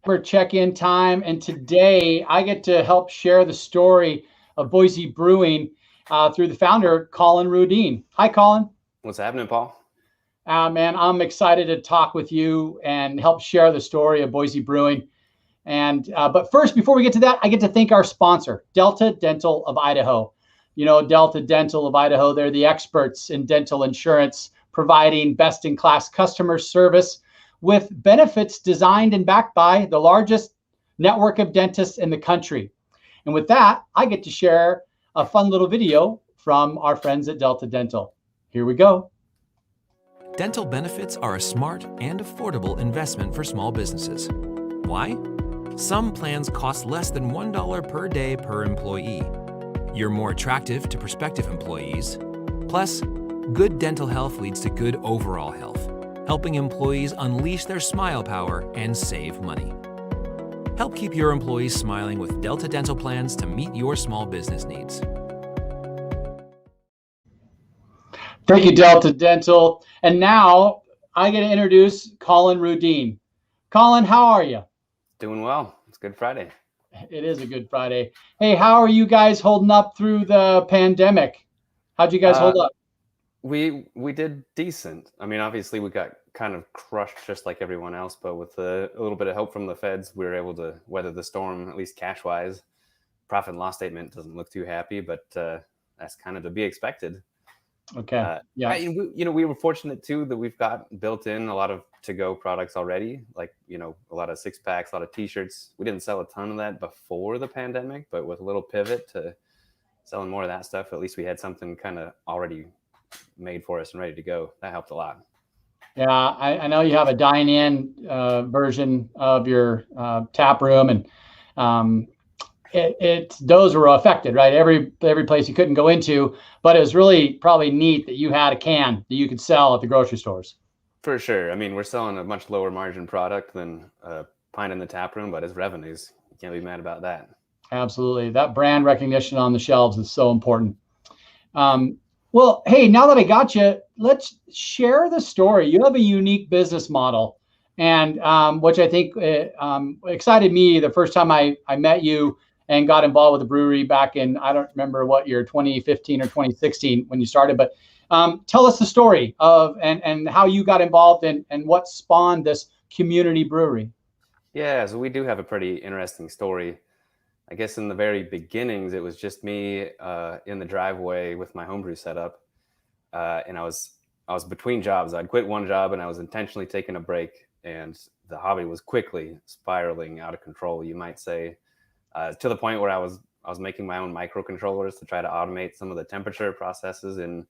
for check-in time, and today I get to help share the story of Boise Brewing through the founder, Collin Rudeen. Hi, Collin. What's happening, Paul? Man, I'm excited to talk with you and help share the story of Boise Brewing. And but first, before we get to that, I get to thank our sponsor, Delta Dental of Idaho. You know, Delta Dental of Idaho, they're the experts in dental insurance, providing best-in-class customer service with benefits designed and backed by the largest network of dentists in the country. And with that, I get to share a fun little video from our friends at Delta Dental. Here we go. Dental benefits are a smart and affordable investment for small businesses. Why? Some plans cost less than $1 per day per employee. You're more attractive to prospective employees. Plus, good dental health leads to good overall health, helping employees unleash their smile power and save money. Help keep your employees smiling with Delta Dental plans to meet your small business needs. Thank you, Delta Dental. And now I get to introduce Collin Rudeen. Collin, how are you? Doing well. It's Good Friday. It is a Good Friday. Hey, how are you guys holding up through the pandemic? How'd you guys hold up? We did decent. I mean, obviously we got kind of crushed just like everyone else, but with a little bit of help from the feds, we were able to weather the storm, at least cash-wise. Profit and loss statement doesn't look too happy, but that's kind of to be expected. Okay. We were fortunate too that we've got built in a lot of to-go products already, like, a lot of six-packs, a lot of t-shirts. We didn't sell a ton of that before the pandemic, but with a little pivot to selling more of that stuff, at least we had something kind of already made for us and ready to go. That helped a lot. Yeah, I know you have a dine-in version of your tap room, and those were affected, right? Every place you couldn't go into, but it was really probably neat that you had a can that you could sell at the grocery stores. For sure. I mean, we're selling a much lower margin product than pint in the tap room, but it's revenues. You can't be mad about that. Absolutely. That brand recognition on the shelves is so important. Well, hey, now that I got you, let's share the story. You have a unique business model, and which I think excited me the first time I met you and got involved with the brewery back in, I don't remember what year, 2015 or 2016 when you started, but tell us the story of and how you got involved and what spawned this community brewery. Yeah, so we do have a pretty interesting story. I guess in the very beginnings, it was just me in the driveway with my homebrew setup, and I was between jobs. I'd quit one job and I was intentionally taking a break, and the hobby was quickly spiraling out of control, you might say, to the point where I was making my own microcontrollers to try to automate some of the temperature processes in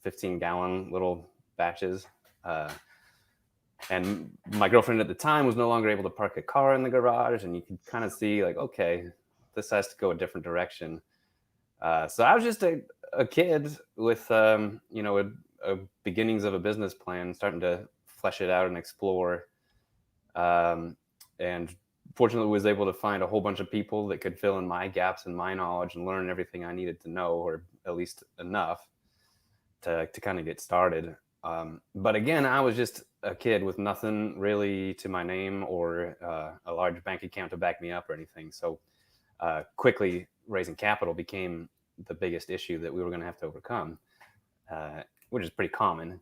15-gallon little batches. And my girlfriend at the time was no longer able to park a car in the garage, and you could kind of see like, okay, this has to go a different direction. So I was just a kid with, a beginnings of a business plan, starting to flesh it out and explore. And fortunately was able to find a whole bunch of people that could fill in my gaps in my knowledge and learn everything I needed to know, or at least enough to kind of get started. But again, I was just a kid with nothing really to my name or a large bank account to back me up or anything. So quickly raising capital became the biggest issue that we were going to have to overcome, which is pretty common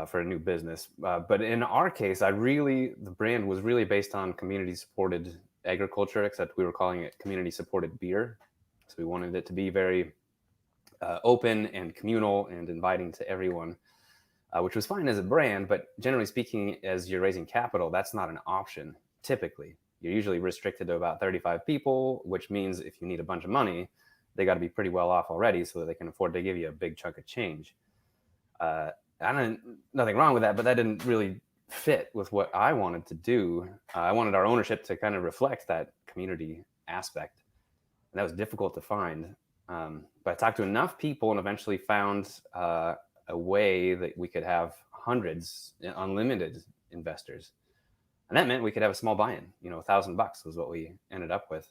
for a new business. But in our case, the brand was really based on community-supported agriculture, except we were calling it community-supported beer. So we wanted it to be very open and communal and inviting to everyone. Which was fine as a brand, but generally speaking, as you're raising capital, that's not an option. Typically, you're usually restricted to about 35 people, which means if you need a bunch of money, they got to be pretty well off already so that they can afford to give you a big chunk of change. Nothing wrong with that, but that didn't really fit with what I wanted to do. I wanted our ownership to kind of reflect that community aspect, and that was difficult to find. But I talked to enough people and eventually found a way that we could have hundreds, unlimited investors. And that meant we could have a small buy-in, $1,000 was what we ended up with.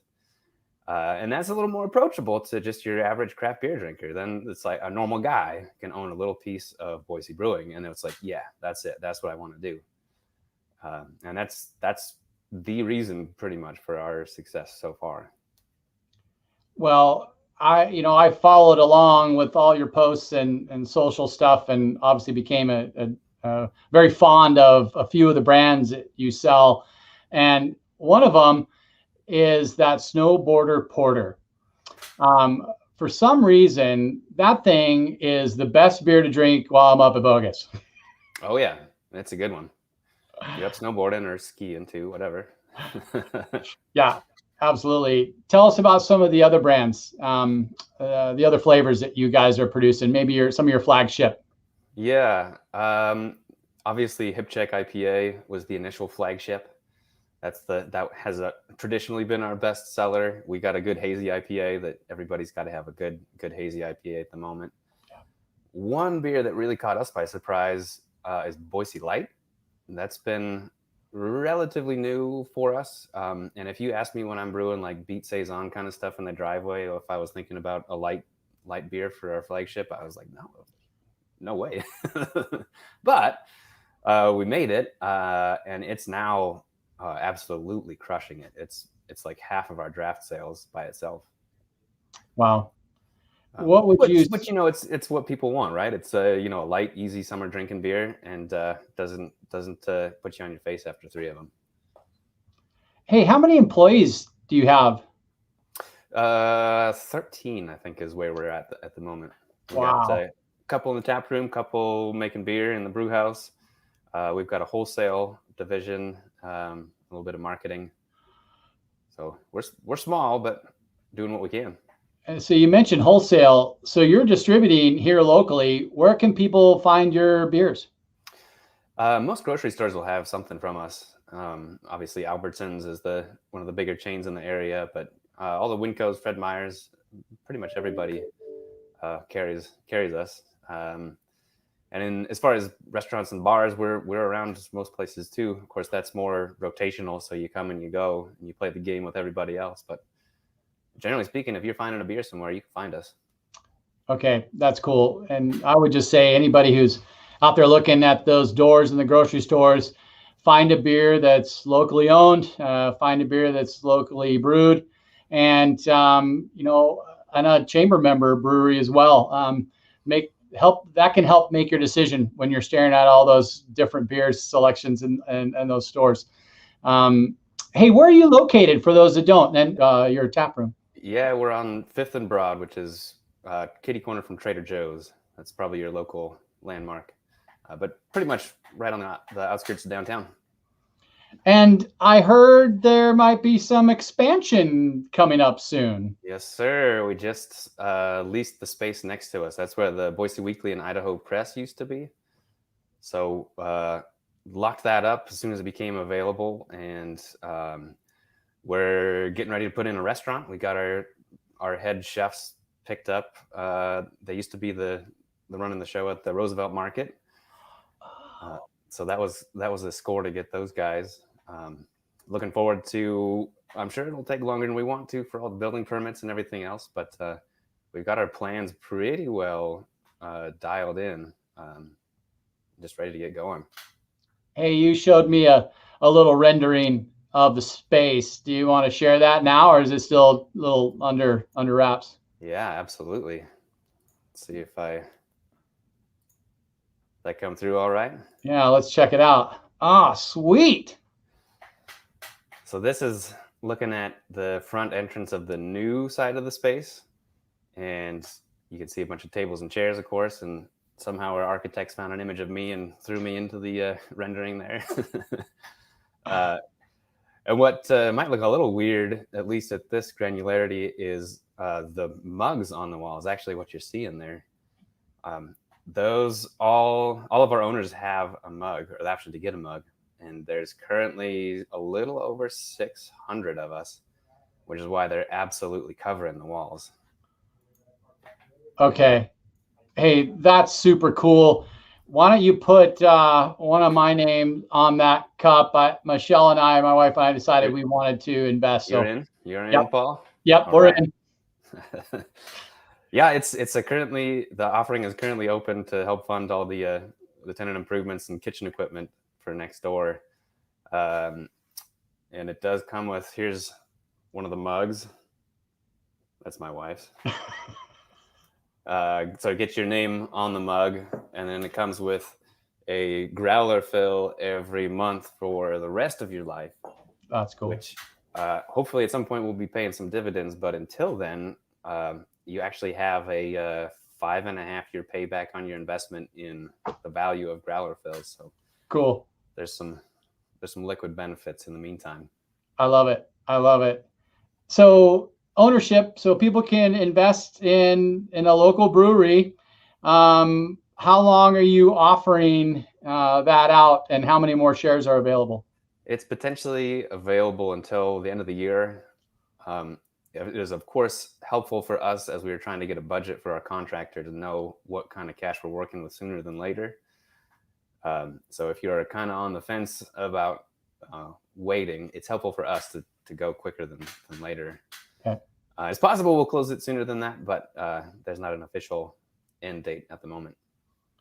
And that's a little more approachable to just your average craft beer drinker. Then it's like a normal guy can own a little piece of Boise Brewing. And it's like, yeah, that's it. That's what I want to do. And that's the reason pretty much for our success so far. Well, I followed along with all your posts and social stuff, and obviously became a very fond of a few of the brands that you sell. And one of them is that Snowboarder Porter. For some reason, that thing is the best beer to drink while I'm up at Bogus. Oh yeah, that's a good one. You're up snowboarding or skiing too, whatever. Yeah, absolutely. Tell us about some of the other brands, the other flavors that you guys are producing. Maybe some of your flagship. Yeah, obviously Hip Check IPA was the initial flagship. That has traditionally been our best seller. We got a good hazy IPA that everybody's got to have a good hazy IPA at the moment. Yeah. One beer that really caught us by surprise is Boise Light. That's been relatively new for us. And if you ask me when I'm brewing like Beat Saison kind of stuff in the driveway, or if I was thinking about a light beer for our flagship, I was like, no way. But we made it, and it's now absolutely crushing it. It's like half of our draft sales by itself. Wow. What would you? But it's what people want, right? It's a light, easy summer drinking beer, and doesn't put you on your face after 3 of them. Hey, how many employees do you have? 13, I think, is where we're at the moment. We got a couple in the tap room, couple making beer in the brew house. We've got a wholesale division, a little bit of marketing. So we're small, but doing what we can. And so you mentioned wholesale. So you're distributing here locally. Where can people find your beers? Most grocery stores will have something from us. Obviously, Albertsons is one of the bigger chains in the area, but all the Wincos, Fred Meyers, pretty much everybody carries us. And as far as restaurants and bars, we're around most places too. Of course, that's more rotational, so you come and you go and you play the game with everybody else. But generally speaking, if you're finding a beer somewhere, you can find us. Okay, that's cool. And I would just say anybody who's out there looking at those doors in the grocery stores, find a beer that's locally owned, find a beer that's locally brewed, and and a chamber member brewery as well. That can help make your decision when you're staring at all those different beers selections and those stores. Hey, where are you located for those that don't? And your tap room. Yeah, we're on 5th and Broad, which is kitty corner from Trader Joe's. That's probably your local landmark, but pretty much right on the outskirts of downtown. And I heard there might be some expansion coming up soon. Yes, sir. We just leased the space next to us. That's where the Boise Weekly and Idaho Press used to be. So locked that up as soon as it became available, and we're getting ready to put in a restaurant. We got our head chefs picked up. They used to be the running the show at the Roosevelt Market. So that was a score to get those guys. Looking forward to, I'm sure it'll take longer than we want to for all the building permits and everything else, but we've got our plans pretty well dialed in, just ready to get going. Hey, you showed me a little rendering of the space. Do you want to share that now, or is it still a little under wraps? Yeah, absolutely. Let's see if that come through all right. Yeah, let's check it out. Ah, sweet. So this is looking at the front entrance of the new side of the space, and you can see a bunch of tables and chairs, of course, and somehow our architects found an image of me and threw me into the rendering there. And what might look a little weird, at least at this granularity, is the mugs on the walls. Actually, what you're seeing there. Those all of our owners have a mug, or the option to get a mug, and there's currently a little over 600 of us, which is why they're absolutely covering the walls. Okay. Hey, that's super cool. Why don't you put one of my name on that cup? Michelle and I, my wife and I, decided we wanted to invest. You're in, yep. Paul? Yep, we're in. Yeah, it's currently, the offering is currently open to help fund all the tenant improvements and kitchen equipment for next door. And it does come with, here's one of the mugs. That's my wife's. So get your name on the mug, and then it comes with a Growler Phil every month for the rest of your life. That's cool. Which hopefully at some point we'll be paying some dividends, but until then, you actually have a 5.5-year payback on your investment in the value of Growler Phils. So cool. There's some liquid benefits in the meantime. I love it. I love it. So ownership, so people can invest in a local brewery. How long are you offering that out, and how many more shares are available? It's potentially available until the end of the year. It is, of course, helpful for us as we were trying to get a budget for our contractor to know what kind of cash we're working with sooner than later. So if you're kind of on the fence about waiting, it's helpful for us to go quicker than later. Okay. It's possible we'll close it sooner than that, but there's not an official end date at the moment.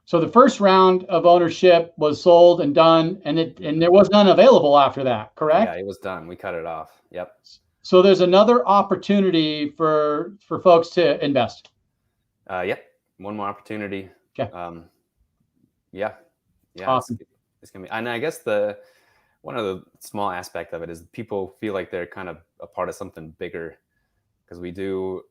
So the first round of ownership was sold and done, and there was none available after that, correct? Yeah, it was done. We cut it off. Yep. So there's another opportunity for folks to invest. Yep. One more opportunity. Okay. Yeah. Awesome. It's gonna be, and I guess one of the small aspect of it is people feel like they're kind of a part of something bigger, because we do,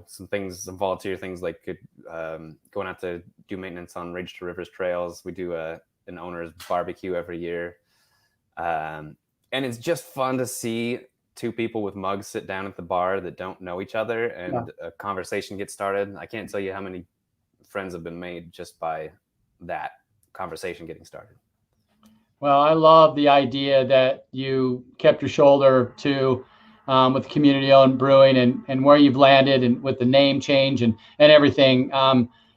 some volunteer things like going out to do maintenance on Rage to Rivers trails. We do an owner's barbecue every year. And it's just fun to see two people with mugs sit down at the bar that don't know each other, and a conversation gets started. I can't tell you how many friends have been made just by that conversation getting started. Well, I love the idea that you kept your shoulder to with community-owned brewing and where you've landed, and with the name change and everything.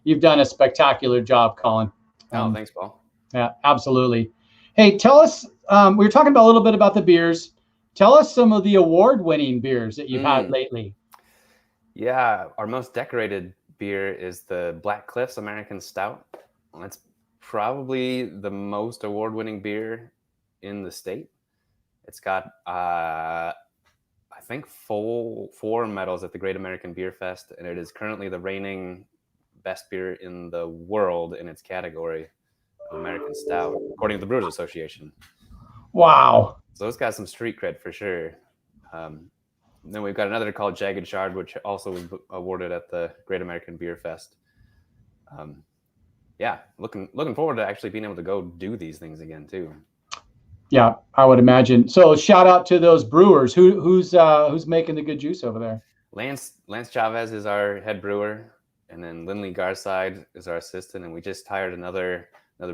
You've done a spectacular job, Collin. Thanks, Paul. Yeah, absolutely. Hey, tell us, we were talking a little bit about the beers. Tell us some of the award-winning beers that you've had lately. Yeah, our most decorated beer is the Black Cliffs American Stout. That's probably the most award-winning beer in the state. It's got, I think, four medals at the Great American Beer Fest, and it is currently the reigning best beer in the world in its category of American Stout, according to the Brewers Association. Wow. So it's got some street cred for sure. Then we've got another called Jagged Shard, which also was awarded at the Great American Beer Fest. Looking forward to actually being able to go do these things again too. Yeah, I would imagine. So shout out to those brewers. Who's making the good juice over there? Lance Chavez is our head brewer, and then Lindley Garside is our assistant, and we just hired another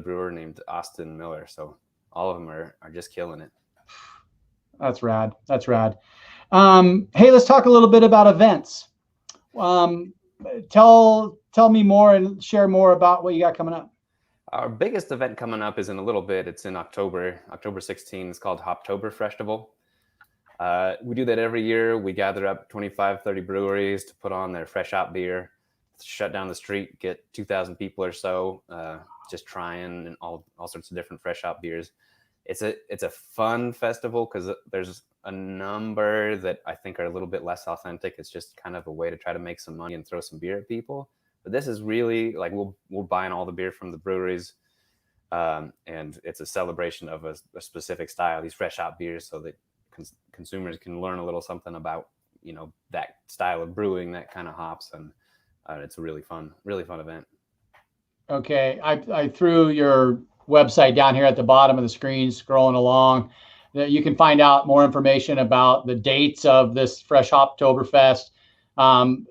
brewer named Austin Miller. So all of them are just killing it. That's rad. That's rad. Hey, let's talk a little bit about events. Tell me more and share more about what you got coming up. Our biggest event coming up is in a little bit. It's in October 16th. It's called Hoptober Festival. We do that every year. We gather up 25, 30 breweries to put on their fresh hop beer, shut down the street, get 2,000 people or so, just trying and all sorts of different fresh hop beers. It's a fun festival because there's a number that I think are a little bit less authentic. It's just kind of a way to try to make some money and throw some beer at people. But this is really like we're buying all the beer from the breweries, and it's a celebration of a specific style, these fresh hop beers, so that consumers can learn a little something about that style of brewing, that kind of hops, and it's a really fun event. Okay, I threw your website down here at the bottom of the screen, scrolling along. That you can find out more information about the dates of this Fresh Hoptoberfest.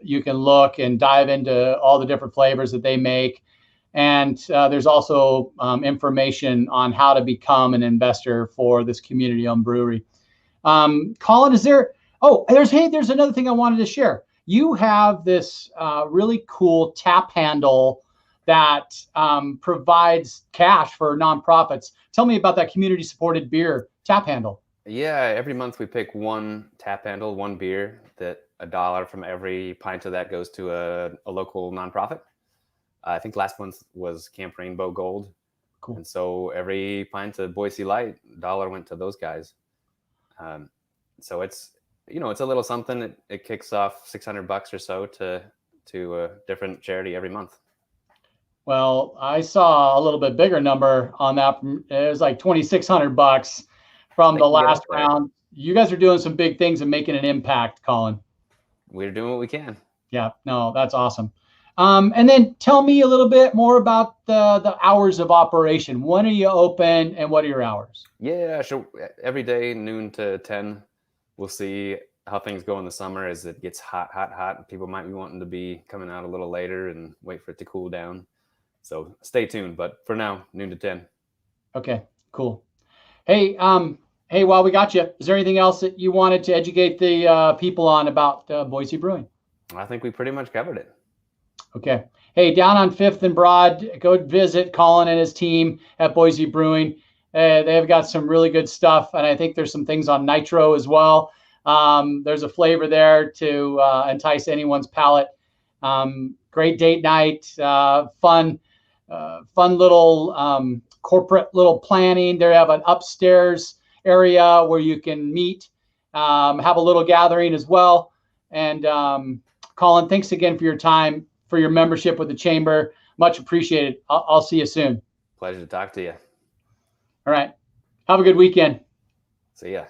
You can look and dive into all the different flavors that they make. And there's also information on how to become an investor for this community-owned brewery. Collin, there's another thing I wanted to share. You have this really cool tap handle that provides cash for nonprofits. Tell me about that community-supported beer tap handle. Yeah, every month we pick one tap handle, one beer, that $1 from every pint of that goes to a local nonprofit. I think last month was Camp Rainbow Gold. Cool. And so every pint of Boise Light, $1 went to those guys. So it's, it's a little something. It kicks off $600 or so to a different charity every month. Well, I saw a little bit bigger number on that. It was like $2,600 from the last round. You guys are doing some big things and making an impact, Collin. We're doing what we can. Yeah, no, that's awesome. And then tell me a little bit more about the hours of operation. When are you open and what are your hours? Yeah, sure. Every day, noon to 10. We'll see how things go in the summer as it gets hot. People might be wanting to be coming out a little later and wait for it to cool down. So stay tuned. But for now, noon to 10. Okay, cool. Hey, while we got you, is there anything else that you wanted to educate the people on about Boise Brewing? I think we pretty much covered it. Okay. Hey, down on 5th and Broad, go visit Collin and his team at Boise Brewing. They've got some really good stuff, and I think there's some things on nitro as well. There's a flavor there to entice anyone's palate. Great date night, fun little corporate little planning. They have an upstairs area where you can meet, have a little gathering as well. And Collin, thanks again for your time, for your membership with the Chamber. Much appreciated. I'll see you soon. Pleasure to talk to you. All right. Have a good weekend. See ya.